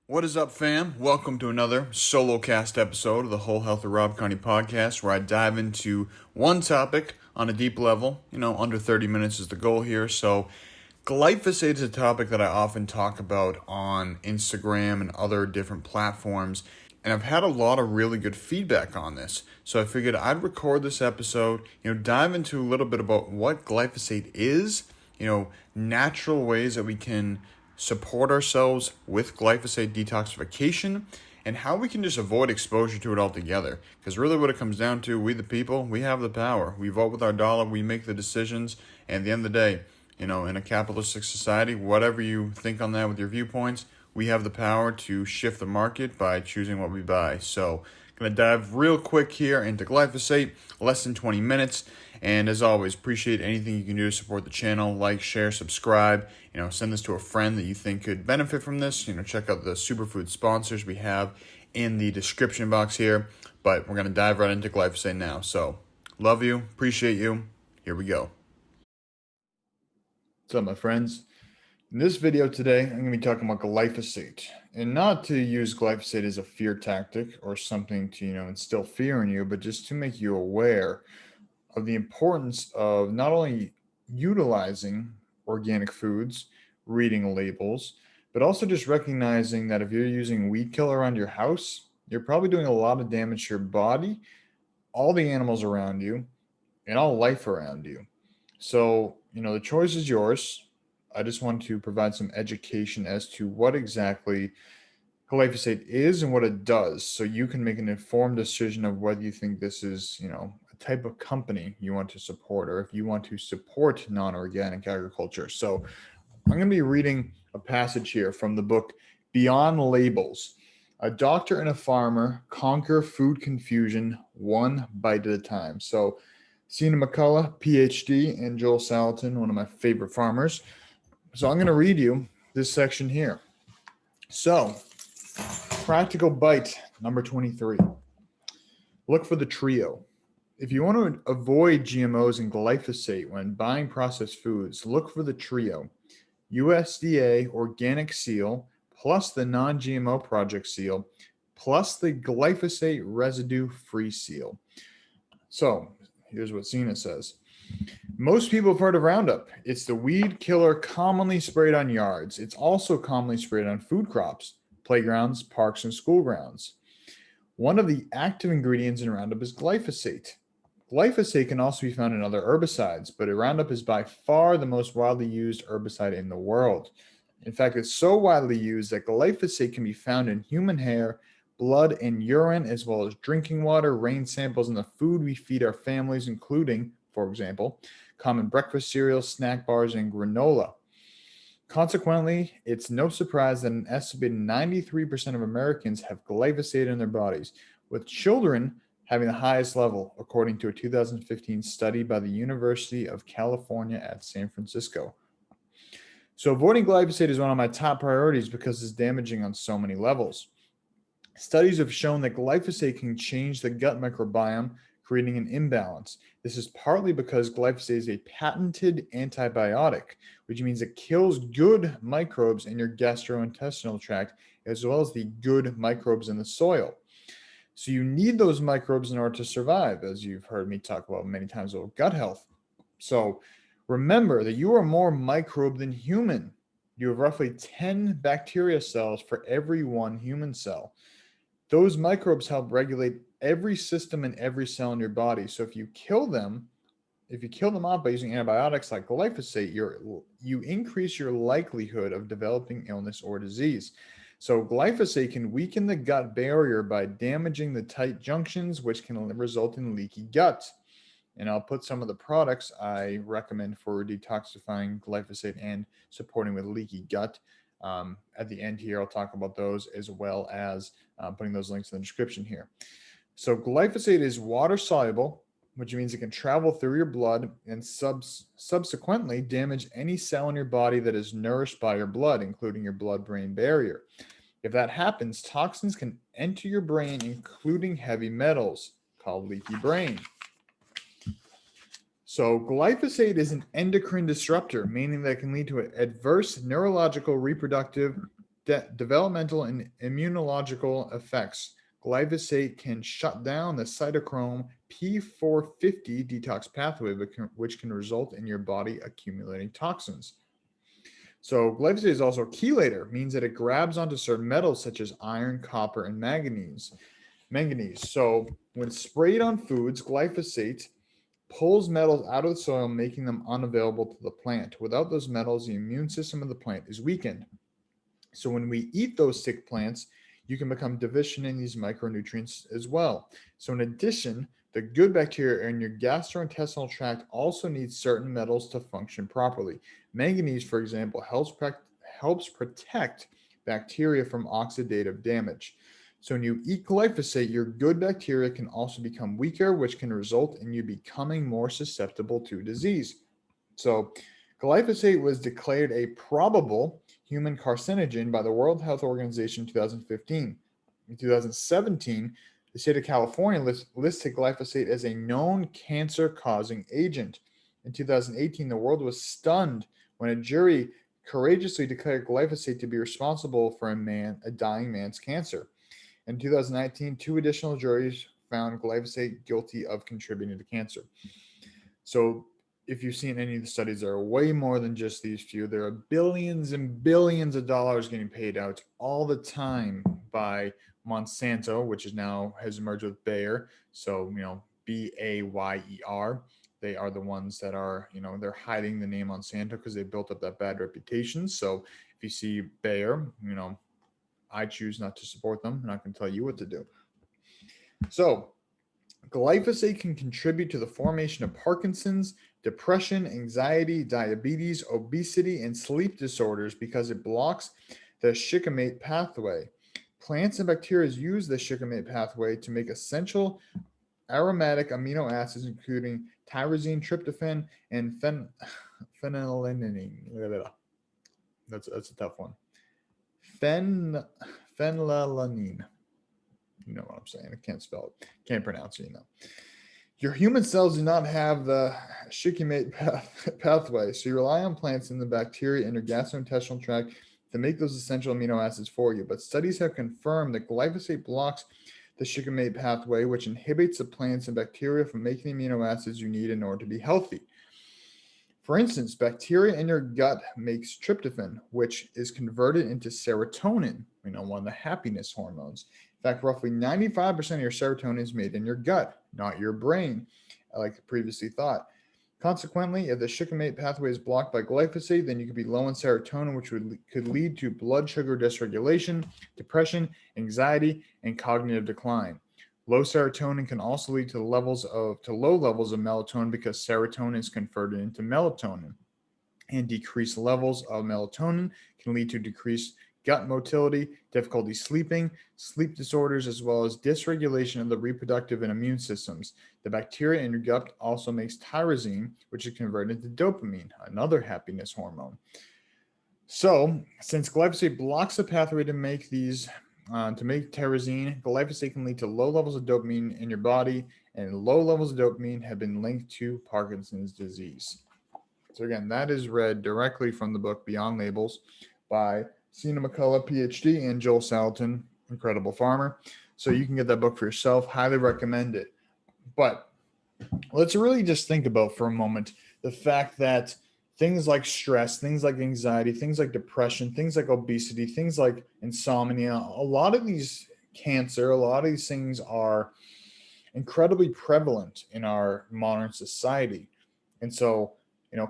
What is up, fam? Welcome to another solocast episode of the Whole Health of Rob Carney podcast, where I dive into one topic on a deep level. Under 30 minutes is the goal here. So, glyphosate is a topic that I often talk about on Instagram and other different platforms, and I've had a lot of really good feedback on this. So I figured I'd record this episode, dive into a little bit about what glyphosate is, natural ways that we can support ourselves with glyphosate detoxification, and how we can just avoid exposure to it altogether. Because really what it comes down to, we the people, we have the power. We vote with our dollar, we make the decisions, and at the end of the day, in a capitalistic society, whatever you think on that with your viewpoints, we have the power to shift the market by choosing what we buy. So I'm going to dive real quick here into glyphosate, less than 20 minutes. And as always, appreciate anything you can do to support the channel. Like, share, subscribe. Send this to a friend that you think could benefit from this. Check out the superfood sponsors we have in the description box here. But we're going to dive right into glyphosate now. So, love you, appreciate you. Here we go. What's up, my friends? In this video today, I'm going to be talking about glyphosate. And not to use glyphosate as a fear tactic or something to, instill fear in you, but just to make you aware of the importance of not only utilizing organic foods, reading labels, but also just recognizing that if you're using weed killer around your house, you're probably doing a lot of damage to your body, all the animals around you, and all life around you. So, the choice is yours. I just want to provide some education as to what exactly glyphosate is and what it does, so you can make an informed decision of whether you think this is, a type of company you want to support, or if you want to support non-organic agriculture. So I'm going to be reading a passage here from the book Beyond Labels. A doctor and a farmer conquer food confusion one bite at a time. So Sina McCullough, PhD, and Joel Salatin, one of my favorite farmers. So I'm going to read you this section here. So, practical bite number 23. Look for the trio. If you want to avoid GMOs and glyphosate when buying processed foods, look for the trio. USDA organic seal, plus the non-GMO project seal, plus the glyphosate residue-free seal. So, here's what Sina says. Most people have heard of Roundup. It's the weed killer commonly sprayed on yards. It's also commonly sprayed on food crops, playgrounds, parks, and school grounds. One of the active ingredients in Roundup is glyphosate. Glyphosate can also be found in other herbicides, but Roundup is by far the most widely used herbicide in the world. In fact, it's so widely used that glyphosate can be found in human hair, blood, and urine, as well as drinking water, rain samples, and the food we feed our families, including, for example, common breakfast cereals, snack bars, and granola. Consequently, it's no surprise that an estimated 93% of Americans have glyphosate in their bodies, with children having the highest level, according to a 2015 study by the University of California at San Francisco. So avoiding glyphosate is one of my top priorities because it's damaging on so many levels. Studies have shown that glyphosate can change the gut microbiome, creating an imbalance. This is partly because glyphosate is a patented antibiotic, which means it kills good microbes in your gastrointestinal tract, as well as the good microbes in the soil. So you need those microbes in order to survive, as you've heard me talk about many times about gut health. So remember that you are more microbe than human. You have roughly 10 bacteria cells for every one human cell. Those microbes help regulate every system and every cell in your body. So if you kill them off by using antibiotics like glyphosate, you increase your likelihood of developing illness or disease. So glyphosate can weaken the gut barrier by damaging the tight junctions, which can result in leaky gut. And I'll put some of the products I recommend for detoxifying glyphosate and supporting with leaky gut. At the end here, I'll talk about those, as well as putting those links in the description here. So glyphosate is water soluble, which means it can travel through your blood and subsequently damage any cell in your body that is nourished by your blood, including your blood-brain barrier. If that happens, toxins can enter your brain, including heavy metals, called leaky brain. So glyphosate is an endocrine disruptor, meaning that it can lead to adverse neurological, reproductive, developmental and immunological effects. Glyphosate can shut down the cytochrome P450 detox pathway, which can result in your body accumulating toxins. So glyphosate is also a chelator, means that it grabs onto certain metals such as iron, copper, and manganese. So when sprayed on foods, glyphosate pulls metals out of the soil, making them unavailable to the plant. Without those metals, the immune system of the plant is weakened. So when we eat those sick plants, you can become deficient in these micronutrients as well. So in addition, the good bacteria in your gastrointestinal tract also need certain metals to function properly. Manganese, for example, helps protect bacteria from oxidative damage. So when you eat glyphosate, your good bacteria can also become weaker, which can result in you becoming more susceptible to disease. So glyphosate was declared a probable human carcinogen by the World Health Organization in 2015. In 2017, the state of California listed glyphosate as a known cancer-causing agent. In 2018, the world was stunned when a jury courageously declared glyphosate to be responsible for a dying man's cancer. In 2019, two additional juries found glyphosate guilty of contributing to cancer. So if you've seen any of the studies, there are way more than just these few. There are billions and billions of dollars getting paid out all the time by Monsanto, which is now has merged with Bayer. So, Bayer. They are the ones that are, they're hiding the name Monsanto because they built up that bad reputation. So if you see Bayer, I choose not to support them. I'm not going to tell you what to do. So glyphosate can contribute to the formation of Parkinson's, depression, anxiety, diabetes, obesity, and sleep disorders because it blocks the shikimate pathway. Plants and bacteria use the shikimate pathway to make essential aromatic amino acids, including tyrosine, tryptophan, and phenylalanine. That's a tough one. Phenylalanine. You know what I'm saying. I can't spell it. Can't pronounce it, Your human cells do not have the shikimate pathway, so you rely on plants and the bacteria in your gastrointestinal tract to make those essential amino acids for you. But studies have confirmed that glyphosate blocks the shikimate pathway, which inhibits the plants and bacteria from making the amino acids you need in order to be healthy. For instance, bacteria in your gut makes tryptophan, which is converted into serotonin, one of the happiness hormones. In fact, roughly 95% of your serotonin is made in your gut, not your brain, like previously thought. Consequently, if the shikimate pathway is blocked by glyphosate, then you could be low in serotonin, which could lead to blood sugar dysregulation, depression, anxiety, and cognitive decline. Low serotonin can also lead to low levels of melatonin because serotonin is converted into melatonin. And decreased levels of melatonin can lead to decreased gut motility, difficulty sleeping, sleep disorders, as well as dysregulation of the reproductive and immune systems. The bacteria in your gut also makes tyrosine, which is converted into dopamine, another happiness hormone. So, since glyphosate blocks the pathway to make tyrosine, glyphosate can lead to low levels of dopamine in your body, and low levels of dopamine have been linked to Parkinson's disease. So again, that is read directly from the book Beyond Labels by Sina McCullough, PhD, and Joel Salatin, incredible farmer. So you can get that book for yourself. Highly recommend it. But let's really just think about for a moment the fact that things like stress, things like anxiety, things like depression, things like obesity, things like insomnia, a lot of these things are incredibly prevalent in our modern society. And so,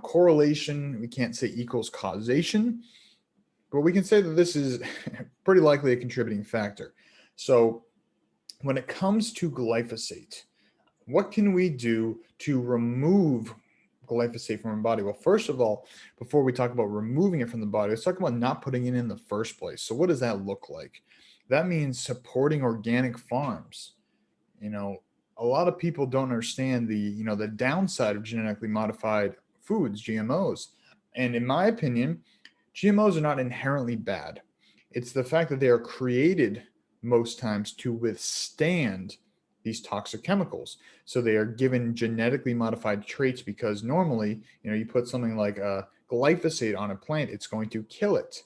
correlation, we can't say equals causation, but we can say that this is pretty likely a contributing factor. So when it comes to glyphosate, what can we do to remove glyphosate from our body? Well, first of all, before we talk about removing it from the body, let's talk about not putting it in the first place. So what does that look like? That means supporting organic farms. A lot of people don't understand the downside of genetically modified foods, GMOs. And in my opinion, GMOs are not inherently bad. It's the fact that they are created most times to withstand these toxic chemicals. So they are given genetically modified traits because normally, you put something like glyphosate on a plant, it's going to kill it.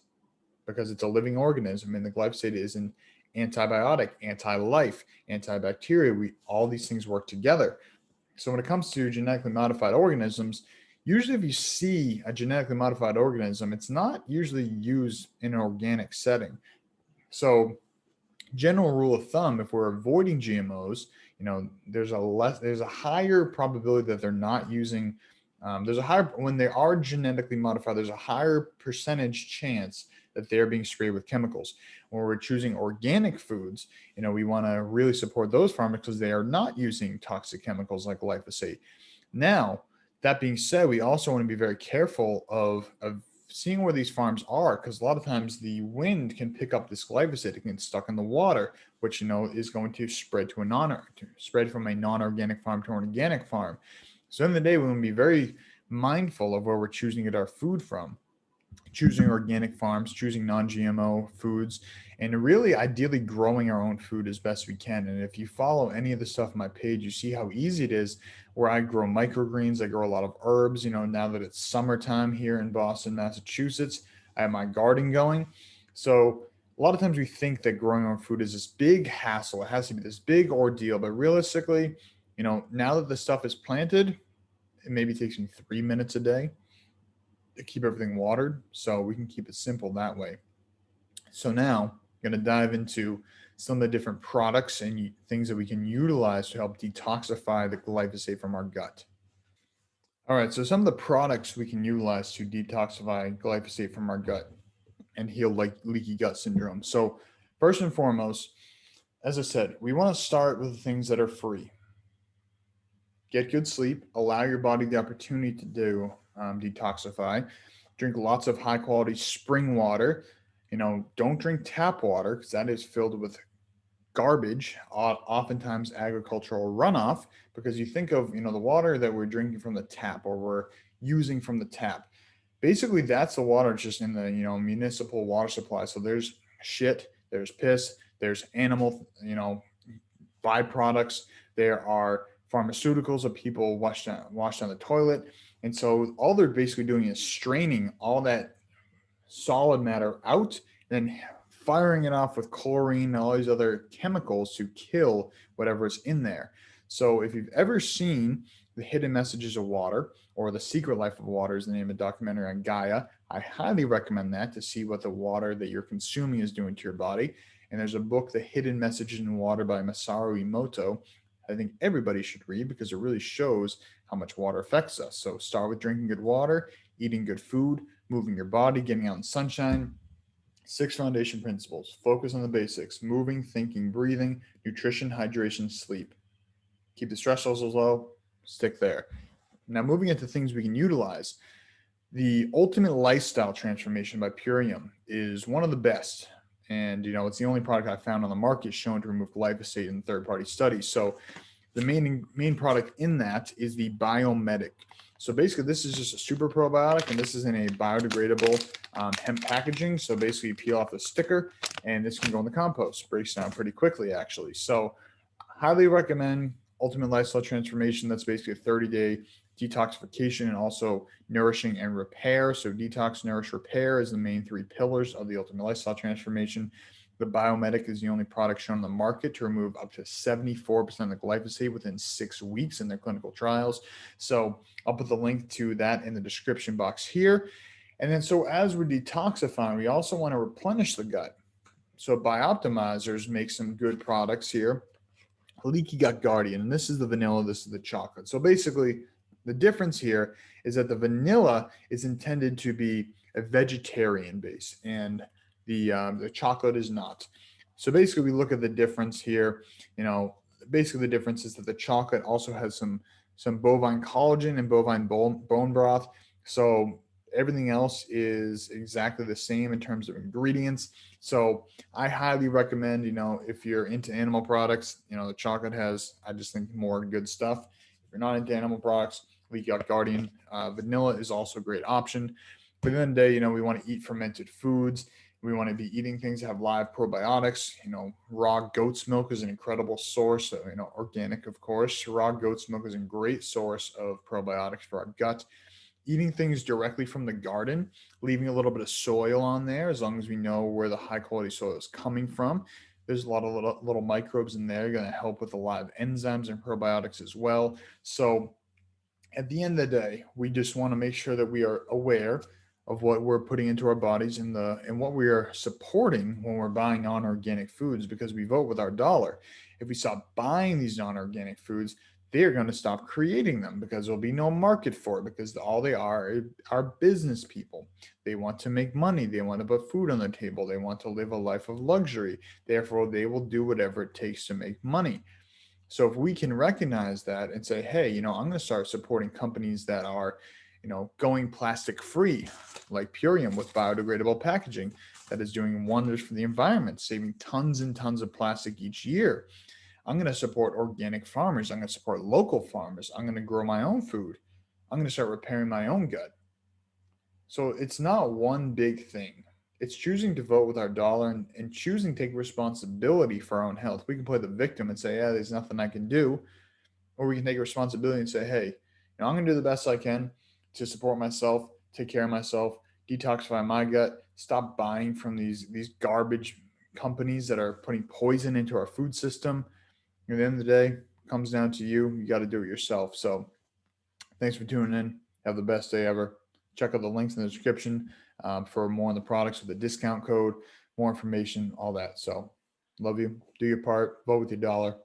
because it's a living organism, and the glyphosate is an antibiotic, anti-life, antibacterial. All these things work together. So when it comes to genetically modified organisms, usually if you see a genetically modified organism, it's not usually used in an organic setting. So general rule of thumb, if we're avoiding GMOs, there's a higher probability that they're not using. There's a higher when they are genetically modified. There's a higher percentage chance that they're being sprayed with chemicals. When we're choosing organic foods, we want to really support those farmers because they are not using toxic chemicals like glyphosate. Now, that being said, we also want to be very careful of seeing where these farms are, because a lot of times the wind can pick up this glyphosate. It can get stuck in the water, which is going to spread spread from a non-organic farm to an organic farm. So in the day, we want to be very mindful of where we're choosing to get our food from, choosing organic farms, choosing non-GMO foods, and really ideally growing our own food as best we can. And if you follow any of the stuff on my page, you see how easy it is where I grow microgreens. I grow a lot of herbs. Now that it's summertime here in Boston, Massachusetts, I have my garden going. So a lot of times we think that growing our own food is this big hassle. It has to be this big ordeal. But realistically, now that the stuff is planted, it maybe takes me 3 minutes a day to keep everything watered, so we can keep it simple that way. So now I'm going to dive into some of the different products and things that we can utilize to help detoxify the glyphosate from our gut. All right, so some of the products we can utilize to detoxify glyphosate from our gut and heal like leaky gut syndrome. So first and foremost, as I said, we want to start with the things that are free. Get good sleep, allow your body the opportunity to do detoxify, drink lots of high quality spring water. Don't drink tap water because that is filled with garbage, oftentimes agricultural runoff, because you think of, the water that we're drinking from the tap or we're using from the tap. Basically, that's the water just in the, municipal water supply. So there's shit, there's piss, there's animal, byproducts. There are pharmaceuticals that people wash down the toilet. And so all they're basically doing is straining all that solid matter out, then firing it off with chlorine and all these other chemicals to kill whatever's in there. So if you've ever seen The Hidden Messages of Water, or The Secret Life of Water is the name of the documentary on Gaia, I highly recommend that to see what the water that you're consuming is doing to your body. And there's a book, The Hidden Messages in Water by Masaru Emoto, I think everybody should read because it really shows how much water affects us. So start with drinking good water, eating good food, moving your body, getting out in sunshine. 6 foundation principles. Focus on the basics: moving, thinking, breathing, nutrition, hydration, sleep. Keep the stress levels low, stick there. Now moving into things we can utilize. The Ultimate Lifestyle Transformation by Purium is one of the best. And, it's the only product I found on the market shown to remove glyphosate in third-party studies. So the main product in that is the Biomedic. So basically, this is just a super probiotic, and this is in a biodegradable hemp packaging. So basically, you peel off the sticker, and this can go in the compost. Breaks down pretty quickly, actually. So highly recommend Ultimate Lifestyle Transformation. That's basically a 30-day detoxification and also nourishing and repair. So detox, nourish, repair is the main 3 pillars of the Ultimate Lifestyle Transformation. The Biomedic is the only product shown on the market to remove up to 74% of the glyphosate within 6 weeks in their clinical trials. So I'll put the link to that in the description box here. And then so as we're detoxifying, we also want to replenish the gut. So Bioptimizers make some good products here. Leaky Gut Guardian, and this is the vanilla, this is the chocolate. So basically, the difference here is that the vanilla is intended to be a vegetarian base, and the chocolate is not. So basically, we look at the difference here. Basically the difference is that the chocolate also has some bovine collagen and bovine bone broth. So everything else is exactly the same in terms of ingredients. So I highly recommend, if you're into animal products, the chocolate has, I just think, more good stuff. If you're not into animal products, Leaky Gut Guardian vanilla is also a great option. But at the end of the day, we want to eat fermented foods. We want to be eating things that have live probiotics. Raw goat's milk is an incredible source of, organic, of course. Raw goat's milk is a great source of probiotics for our gut. eating things directly from the garden, leaving a little bit of soil on there, as long as we know where the high quality soil is coming from. There's a lot of little microbes in there going to help with a lot of enzymes and probiotics as well. So at the end of the day, we just want to make sure that we are aware of what we're putting into our bodies and what we are supporting when we're buying non-organic foods, because we vote with our dollar. If we stop buying these non-organic foods, they're going to stop creating them because there'll be no market for it, because all they are business people. They want to make money. They want to put food on the table. They want to live a life of luxury. Therefore, they will do whatever it takes to make money. So if we can recognize that and say, hey, I'm going to start supporting companies that are, going plastic free, like Purium with biodegradable packaging that is doing wonders for the environment, saving tons and tons of plastic each year. I'm going to support organic farmers. I'm going to support local farmers. I'm going to grow my own food. I'm going to start repairing my own gut. So it's not one big thing. It's choosing to vote with our dollar and choosing to take responsibility for our own health. We can play the victim and say, yeah, there's nothing I can do. Or we can take responsibility and say, hey, I'm going to do the best I can to support myself, take care of myself, detoxify my gut, stop buying from these garbage companies that are putting poison into our food system. At the end of the day, it comes down to you. You got to do it yourself. So thanks for tuning in. Have the best day ever. Check out the links in the description for more on the products with the discount code, more information, all that. So love you. Do your part. Vote with your dollar.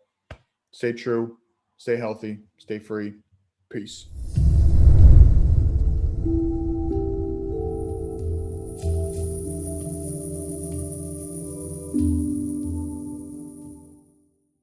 Stay true. Stay healthy. Stay free. Peace.